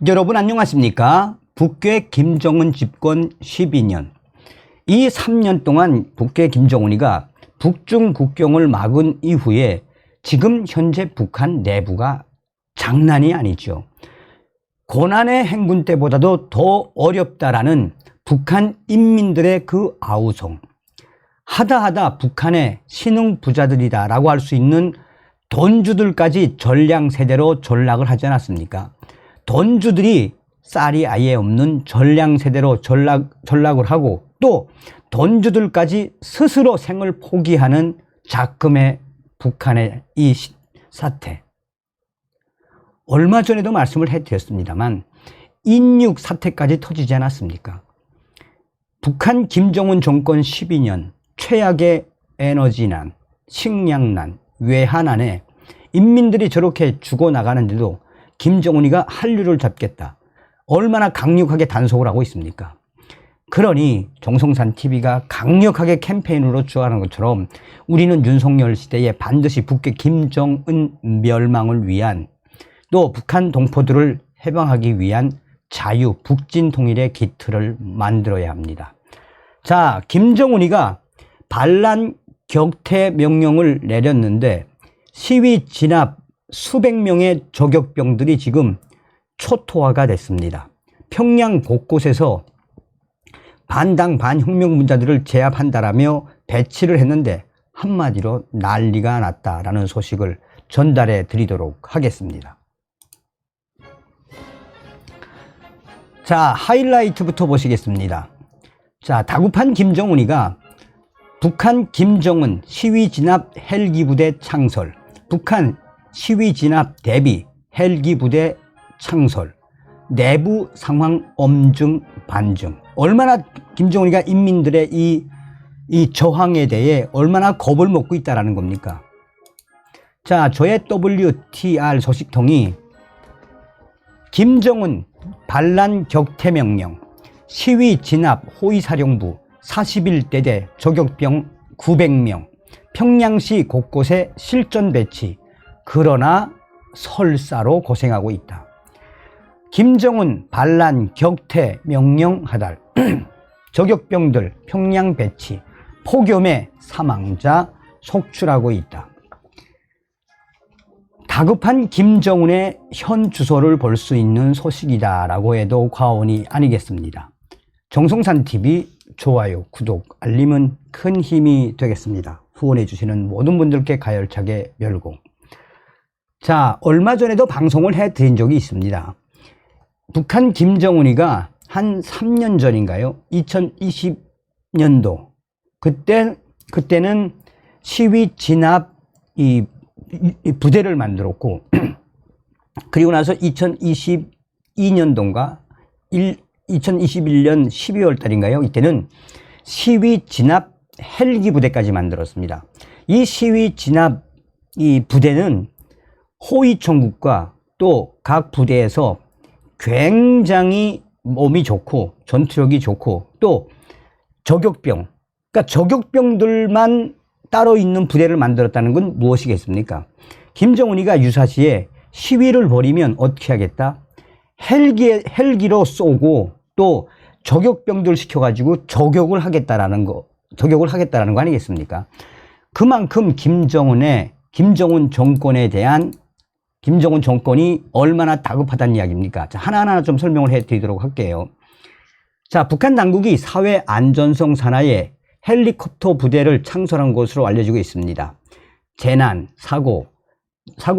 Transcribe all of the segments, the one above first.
여러분 안녕하십니까? 북괴 김정은 집권 12년. 이 3년 동안 북괴 김정은이가 북중 국경을 막은 이후에 지금 현재 북한 내부가 장난이 아니죠. 고난의 행군 때보다도 더 어렵다라는 북한 인민들의 그 아우성. 하다하다 북한의 신흥 부자들이다라고 할 수 있는 돈주들까지 전량세대로 전락을 하지 않았습니까? 돈주들이 쌀이 아예 없는 전량세대로 전락을 하고 또 돈주들까지 스스로 생을 포기하는 작금의 북한의 이 사태. 얼마 전에도 말씀을 해드렸습니다만 인육 사태까지 터지지 않았습니까? 북한 김정은 정권 12년 최악의 에너지난, 식량난, 외환난에 인민들이 저렇게 죽어나가는데도 김정은이가 한류를 잡겠다. 얼마나 강력하게 단속을 하고 있습니까? 그러니 정성산 TV가 강력하게 캠페인으로 주장하는 것처럼 우리는 윤석열 시대에 반드시 북괴 김정은 멸망을 위한 또 북한 동포들을 해방하기 위한 자유 북진 통일의 기틀을 만들어야 합니다. 자, 김정은이가 반란 격퇴 명령을 내렸는데 시위 진압 수백 명의 저격병들이 지금 초토화가 됐습니다. 평양 곳곳에서 반당 반혁명분자들을 제압한다라며 배치를 했는데 한마디로 난리가 났다라는 소식을 전달해 드리도록 하겠습니다. 자, 하이라이트부터 보시겠습니다. 자, 다급한 김정은이가 북한 김정은 시위 진압 헬기 부대 창설, 북한 시위 진압 대비 헬기 부대 창설, 내부 상황 엄중 반중. 얼마나 김정은이가 인민들의 이 저항에 대해 얼마나 겁을 먹고 있다라는 겁니까? 자, 저의 WTR 소식통이 김정은 반란 격퇴 명령, 시위 진압 호위사령부 41대대 저격병 900명, 평양시 곳곳에 실전 배치, 그러나 설사로 고생하고 있다. 김정은 반란 격퇴 명령 하달, 저격병들 평양 배치, 폭염에 사망자 속출하고 있다. 다급한 김정은의 현 주소를 볼 수 있는 소식이다라고 해도 과언이 아니겠습니다. 정성산TV 좋아요, 구독, 알림은 큰 힘이 되겠습니다. 후원해 주시는 모든 분들께 가열차게 멸공. 자, 얼마 전에도 방송을 해드린 적이 있습니다. 북한 김정은이가 한 3년 전인가요? 2020년도 그때는 시위 진압 이 부대를 만들었고 그리고 나서 2022년도인가 2021년 12월 달인가요? 이때는 시위 진압 헬기 부대까지 만들었습니다. 이 시위 진압 이 부대는 호위 총국과 또 각 부대에서 굉장히 몸이 좋고 전투력이 좋고 또 저격병, 그러니까 저격병들만 따로 있는 부대를 만들었다는 건 무엇이겠습니까? 김정은이가 유사시에 시위를 벌이면 어떻게 하겠다? 헬기로 쏘고 또 저격병들 시켜가지고 저격을 하겠다라는 거 아니겠습니까? 그만큼 김정은 정권이 얼마나 다급하다는 이야기입니까? 자, 하나하나 좀 설명을 해드리도록 할게요. 자, 북한 당국이 사회 안전성 산하에 헬리콥터 부대를 창설한 것으로 알려지고 있습니다. 재난, 사고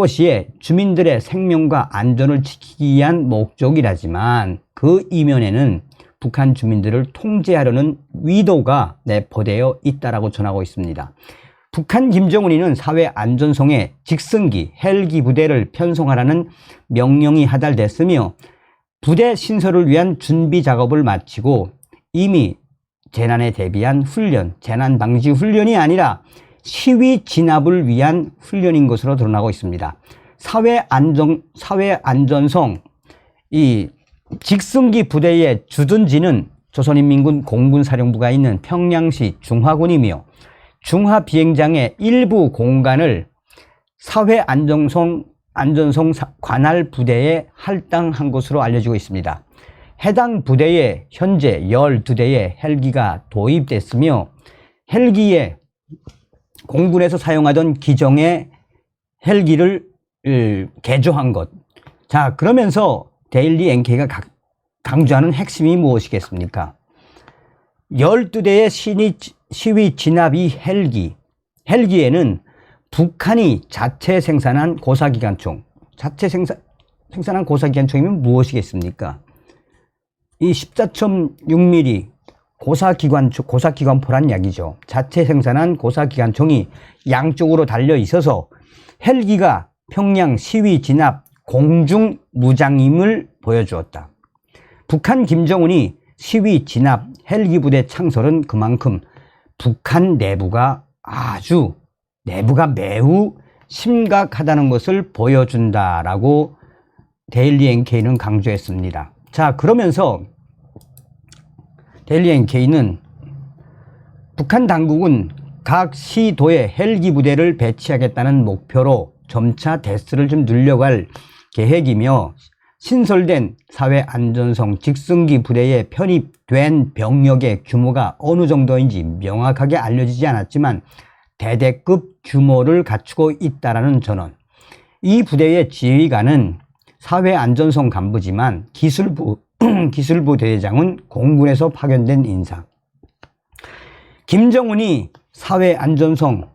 시에 주민들의 생명과 안전을 지키기 위한 목적이라지만 그 이면에는 북한 주민들을 통제하려는 의도가 내포되어 있다라고 전하고 있습니다. 북한 김정은이는 사회 안전성에 직승기 헬기 부대를 편성하라는 명령이 하달됐으며 부대 신설을 위한 준비 작업을 마치고 이미 재난에 대비한 훈련, 재난 방지 훈련이 아니라 시위 진압을 위한 훈련인 것으로 드러나고 있습니다. 사회 안전성 이 직승기 부대의 주둔지는 조선인민군 공군사령부가 있는 평양시 중화군이며 중화 비행장의 일부 공간을 사회 안전성 안전성 관할 부대에 할당한 것으로 알려지고 있습니다. 해당 부대에 현재 12대의 헬기가 도입됐으며 헬기에 공군에서 사용하던 기종의 헬기를 개조한 것. 자, 그러면서 데일리 NK가 강조하는 핵심이 무엇이겠습니까? 12대의 시위 진압이 헬기에는 북한이 자체 생산한 고사기관총, 생산한 고사기관총이면 무엇이겠습니까? 이 14.6mm 고사기관포란 약이죠. 자체 생산한 고사기관총이 양쪽으로 달려 있어서 헬기가 평양 시위 진압 공중 무장임을 보여주었다. 북한 김정은이 시위 진압 헬기 부대 창설은 그만큼 북한 내부가 매우 심각하다는 것을 보여준다라고 데일리 NK는 강조했습니다. 자, 그러면서 데일리 NK는 북한 당국은 각 시도에 헬기 부대를 배치하겠다는 목표로 점차 대수를 좀 늘려갈 계획이며 신설된 사회안전성 직승기 부대에 편입된 병력의 규모가 어느 정도인지 명확하게 알려지지 않았지만 대대급 규모를 갖추고 있다라는 전언. 이 부대의 지휘관은 사회안전성 간부지만 기술부 대대장은 공군에서 파견된 인사. 김정은이 사회안전성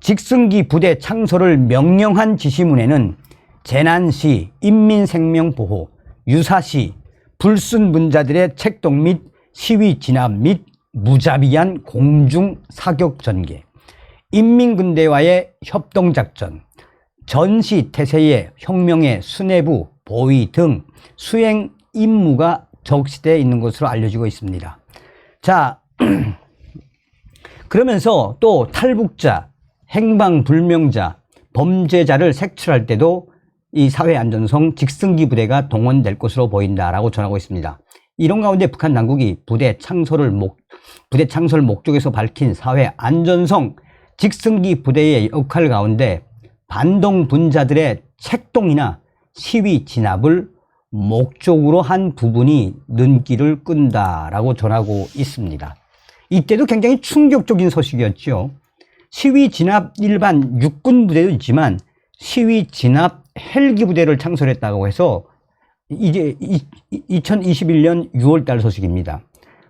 직승기 부대 창설을 명령한 지시문에는 재난시 인민생명보호, 유사시 불순분자들의 책동 및 시위 진압 및 무자비한 공중 사격 전개, 인민군대와의 협동작전, 전시 태세의 혁명의 수뇌부 보위 등 수행 임무가 적시되어 있는 것으로 알려지고 있습니다. 자, 그러면서 또 탈북자, 행방불명자, 범죄자를 색출할 때도 이 사회안전성 직승기 부대가 동원될 것으로 보인다라고 전하고 있습니다. 이런 가운데 북한 당국이 부대 창설 목적에서 밝힌 사회안전성 직승기 부대의 역할 가운데 반동 분자들의 책동이나 시위 진압을 목적으로 한 부분이 눈길을 끈다라고 전하고 있습니다. 이때도 굉장히 충격적인 소식이었죠. 시위 진압 일반 육군 부대도 있지만 시위 진압 헬기 부대를 창설했다고 해서 이제 2021년 6월달 소식입니다.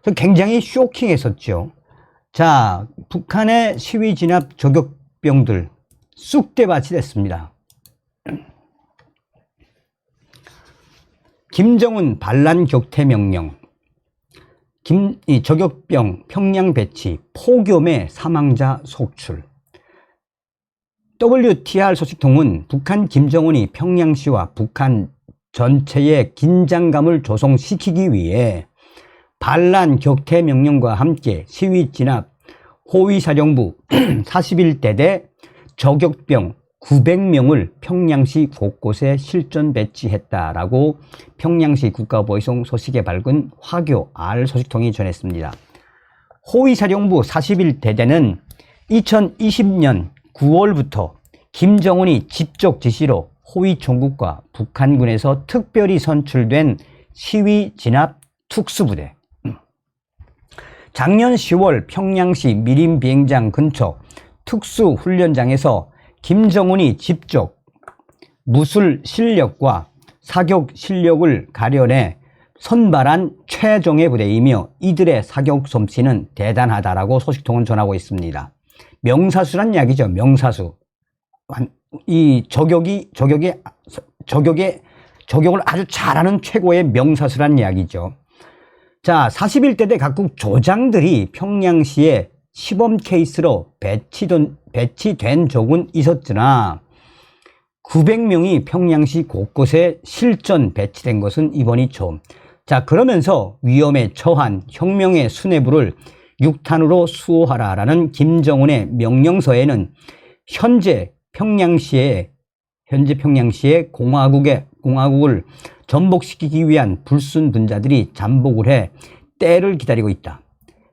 그래서 굉장히 쇼킹했었죠. 자, 북한의 시위 진압 저격병들 쑥대밭이 됐습니다. 김정은 반란 격퇴 명령, 저격병 평양 배치, 폭염의 사망자 속출. WTR 소식통은 북한 김정은이 평양시와 북한 전체의 긴장감을 조성시키기 위해 반란 격퇴 명령과 함께 시위 진압 호위사령부 41대대 저격병 900명을 평양시 곳곳에 실전 배치했다라고 평양시 국가보위성 소식에 밝은 화교 R 소식통이 전했습니다. 호위사령부 41대대는 2020년 9월부터 김정은이 직접 지시로 호위총국과 북한군에서 특별히 선출된 시위 진압 특수부대, 작년 10월 평양시 미림 비행장 근처 특수훈련장에서 김정은이 직접 무술 실력과 사격 실력을 가려내 선발한 최정예 부대이며 이들의 사격 솜씨는 대단하다라고 소식통은 전하고 있습니다. 명사수란 이야기죠. 명사수. 이 저격을 아주 잘하는 최고의 명사수란 이야기죠. 자, 41대대 각국 조장들이 평양시에 시범 케이스로 배치된 적은 있었으나 900명이 평양시 곳곳에 실전 배치된 것은 이번이 처음. 자, 그러면서 위험에 처한 혁명의 수뇌부를 6탄으로 수호하라라는 김정은의 명령서에는 현재 평양시에 공화국을 전복시키기 위한 불순분자들이 잠복을 해 때를 기다리고 있다.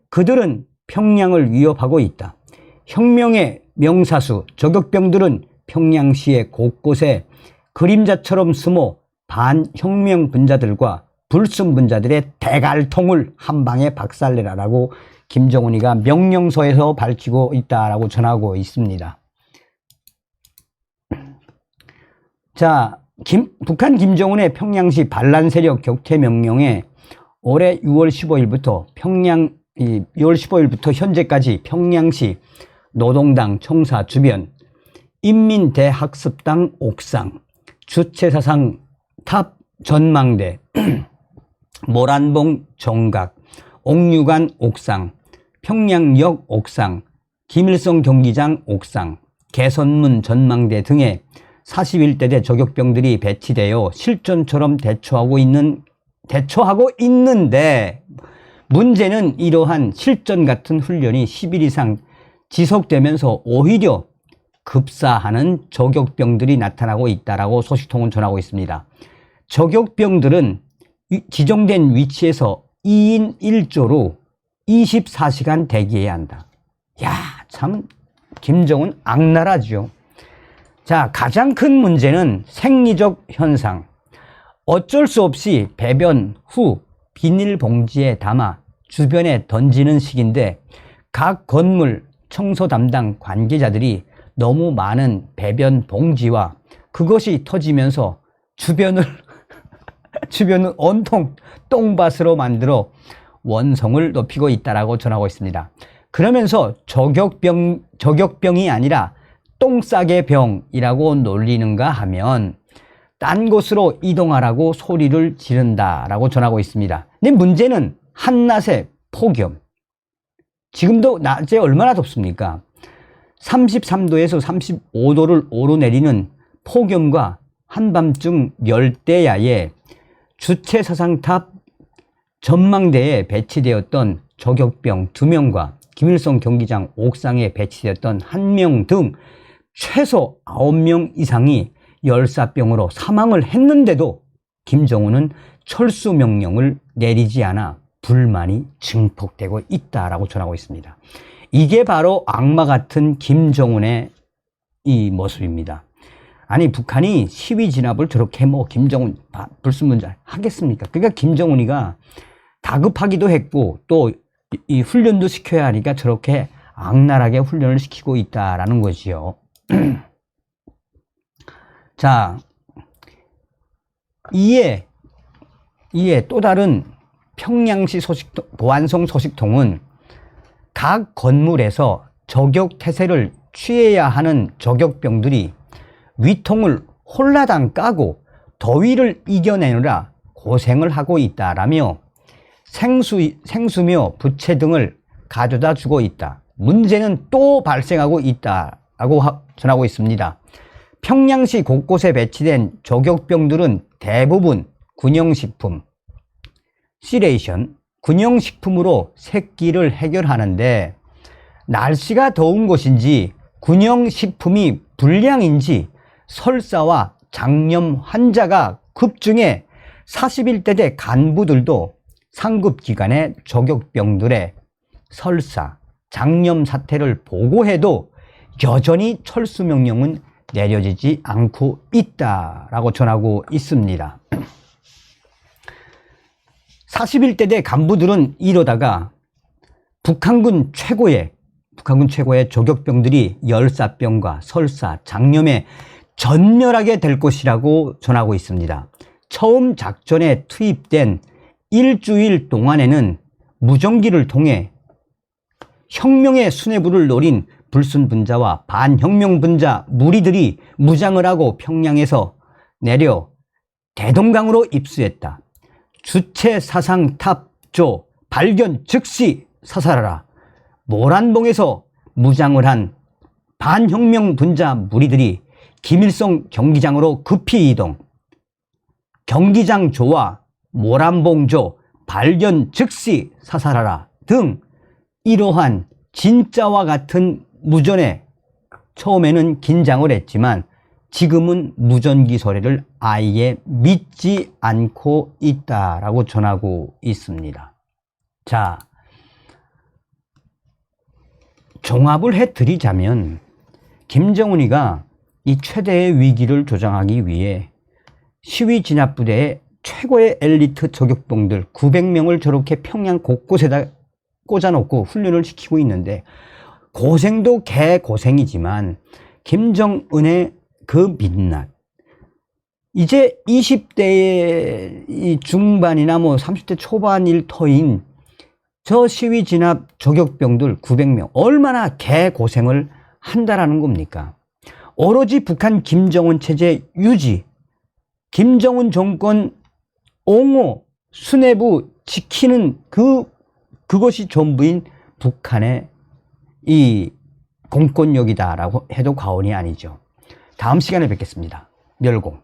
그들은 평양을 위협하고 있다. 혁명의 명사수 저격병들은 평양시의 곳곳에 그림자처럼 숨어 반혁명 분자들과 불순 분자들의 대갈통을 한 방에 박살내라라고 김정은이가 명령서에서 밝히고 있다라고 전하고 있습니다. 자, 북한 김정은의 평양시 반란 세력 격퇴 명령에 올해 6월 15일부터 6월 15일부터 현재까지 평양시 노동당 청사 주변, 인민대학습당 옥상, 주체사상 탑 전망대, 모란봉 정각, 옥류관 옥상, 평양역 옥상, 김일성 경기장 옥상, 개선문 전망대 등에 41대대 저격병들이 배치되어 실전처럼 대처하고 있는데 문제는 이러한 실전 같은 훈련이 10일 이상 지속되면서 오히려 급사하는 저격병들이 나타나고 있다라고 소식통은 전하고 있습니다. 저격병들은 지정된 위치에서 2인 1조로 24시간 대기해야 한다. 야, 참 김정은 악랄하죠. 자, 가장 큰 문제는 생리적 현상. 어쩔 수 없이 배변 후 비닐봉지에 담아 주변에 던지는 식인데 각 건물 청소 담당 관계자들이 너무 많은 배변 봉지와 그것이 터지면서 주변을 온통 똥밭으로 만들어 원성을 높이고 있다라고 전하고 있습니다. 그러면서 저격병이 아니라 똥싸개 병이라고 놀리는가 하면 딴 곳으로 이동하라고 소리를 지른다라고 전하고 있습니다. 근데 문제는 한낮의 폭염. 지금도 낮에 얼마나 덥습니까? 33도에서 35도를 오르내리는 폭염과 한밤중 열대야에 주체사상탑 전망대에 배치되었던 저격병 2명과 김일성 경기장 옥상에 배치되었던 1명 등 최소 9명 이상이 열사병으로 사망을 했는데도 김정은은 철수 명령을 내리지 않아 불만이 증폭되고 있다라고 전하고 있습니다. 이게 바로 악마 같은 김정은의 이 모습입니다. 아니, 북한이 시위 진압을 저렇게 김정은 불순분자 하겠습니까? 그러니까 김정은이가 다급하기도 했고 또 이 훈련도 시켜야 하니까 저렇게 악랄하게 훈련을 시키고 있다라는 거지요. 자, 이에 또 다른 평양시 보안성 소식통은 각 건물에서 저격 태세를 취해야 하는 저격병들이 위통을 홀라당 까고 더위를 이겨내느라 고생을 하고 있다라며 생수며 부채 등을 가져다 주고 있다. 문제는 또 발생하고 있다라고 전하고 있습니다. 평양시 곳곳에 배치된 저격병들은 대부분 군용식품, 시레이션, 군용식품으로 새끼를 해결하는데 날씨가 더운 곳인지 군용식품이 불량인지 설사와 장염 환자가 급증해 41대대 간부들도 상급기관의 저격병들의 설사, 장염 사태를 보고해도 여전히 철수 명령은 내려지지 않고 있다라고 전하고 있습니다. 41대대 간부들은 이러다가 북한군 최고의 저격병들이 열사병과 설사, 장염에 전멸하게 될 것이라고 전하고 있습니다. 처음 작전에 투입된 일주일 동안에는 무전기를 통해 혁명의 수뇌부를 노린 불순분자와 반혁명분자 무리들이 무장을 하고 평양에서 내려 대동강으로 입수했다. 주체사상탑조 발견 즉시 사살하라. 모란봉에서 무장을 한 반혁명분자 무리들이 김일성 경기장으로 급히 이동. 경기장조와 모란봉조 발견 즉시 사살하라 등 이러한 진짜와 같은 무전에 처음에는 긴장을 했지만 지금은 무전기 소리를 아예 믿지 않고 있다라고 전하고 있습니다. 자, 종합을 해드리자면 김정은이가 이 최대의 위기를 조장하기 위해 시위 진압부대의 최고의 엘리트 저격병들 900명을 저렇게 평양 곳곳에다 꽂아놓고 훈련을 시키고 있는데, 고생도 개고생이지만 김정은의 그 민낯, 이제 20대 중반이나 뭐 30대 초반 일터인 저 시위 진압 저격병들 900명 얼마나 개고생을 한다라는 겁니까? 오로지 북한 김정은 체제 유지, 김정은 정권 옹호, 수뇌부 지키는 그것이 전부인 북한의 이 공권력이다라고 해도 과언이 아니죠. 다음 시간에 뵙겠습니다. 멸공.